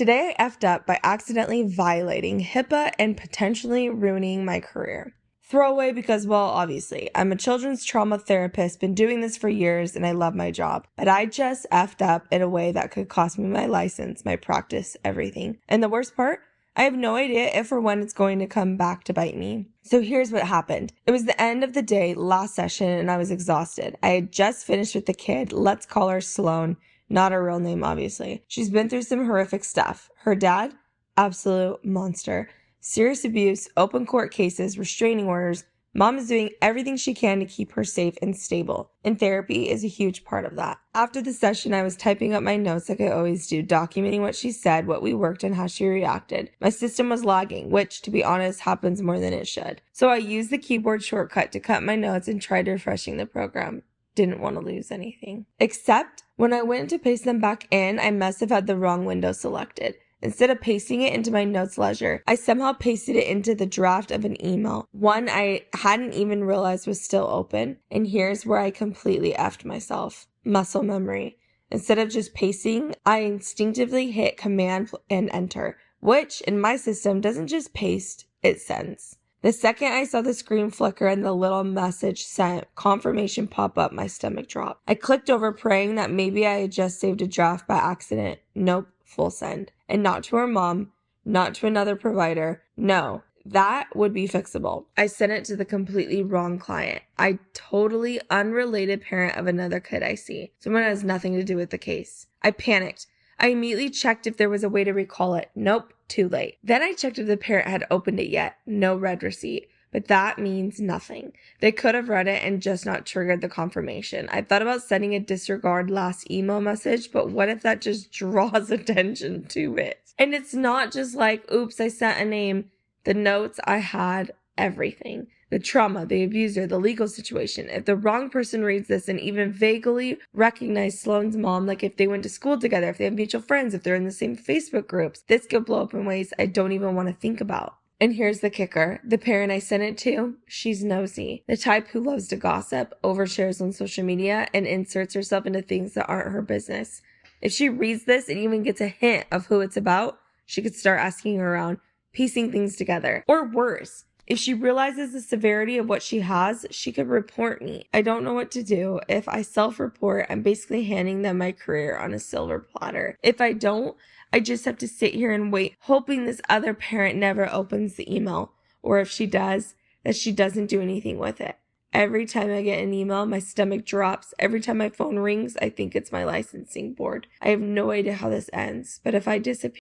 Today I effed up by accidentally violating HIPAA and potentially ruining my career. Throwaway because, well, obviously, I'm a children's trauma therapist, been doing this for years, and I love my job. But I just effed up in a way that could cost me my license, my practice, everything. And the worst part? I have no idea if or when it's going to come back to bite me. So here's what happened. It was the end of the day, last session, and I was exhausted. I had just finished with the kid. Let's call her Sloan. Not her real name, obviously. She's been through some horrific stuff. Her dad? Absolute monster. Serious abuse, open court cases, restraining orders. Mom is doing everything she can to keep her safe and stable. And therapy is a huge part of that. After the session, I was typing up my notes like I always do, documenting what she said, what we worked on, how she reacted. My system was lagging, which, to be honest, happens more than it should. So I used the keyboard shortcut to cut my notes and tried refreshing the program. Didn't want to lose anything. Except when I went to paste them back in, I must have had the wrong window selected. Instead of pasting it into my notes ledger, I somehow pasted it into the draft of an email, one I hadn't even realized was still open. And here's where I completely effed myself. Muscle memory. Instead of just pasting, I instinctively hit Command and Enter, which in my system doesn't just paste, it sends. The second I saw the screen flicker and the little message sent confirmation pop up, my stomach dropped. I clicked over praying that maybe I had just saved a draft by accident. Nope, full send. And not to her mom, not to another provider. No, that would be fixable. I sent it to the completely wrong client. I totally unrelated parent of another kid I see. Someone has nothing to do with the case. I panicked. I immediately checked if there was a way to recall it. Nope, too late. Then I checked if the parent had opened it yet. No red receipt. But that means nothing. They could have read it and just not triggered the confirmation. I thought about sending a disregard last email message, but what if that just draws attention to it? And it's not just like, oops, I sent a name. The notes I had, everything. The trauma, the abuser, the legal situation. If the wrong person reads this and even vaguely recognize Sloane's mom, like if they went to school together, if they have mutual friends, if they're in the same Facebook groups, this could blow up in ways I don't even want to think about. And here's the kicker. The parent I sent it to, she's nosy. The type who loves to gossip, overshares on social media, and inserts herself into things that aren't her business. If she reads this and even gets a hint of who it's about, she could start asking around, piecing things together. Or worse, if she realizes the severity of what she has, she could report me. I don't know what to do. If I self-report, I'm basically handing them my career on a silver platter. If I don't, I just have to sit here and wait, hoping this other parent never opens the email. Or if she does, that she doesn't do anything with it. Every time I get an email, my stomach drops. Every time my phone rings, I think it's my licensing board. I have no idea how this ends, but if I disappear,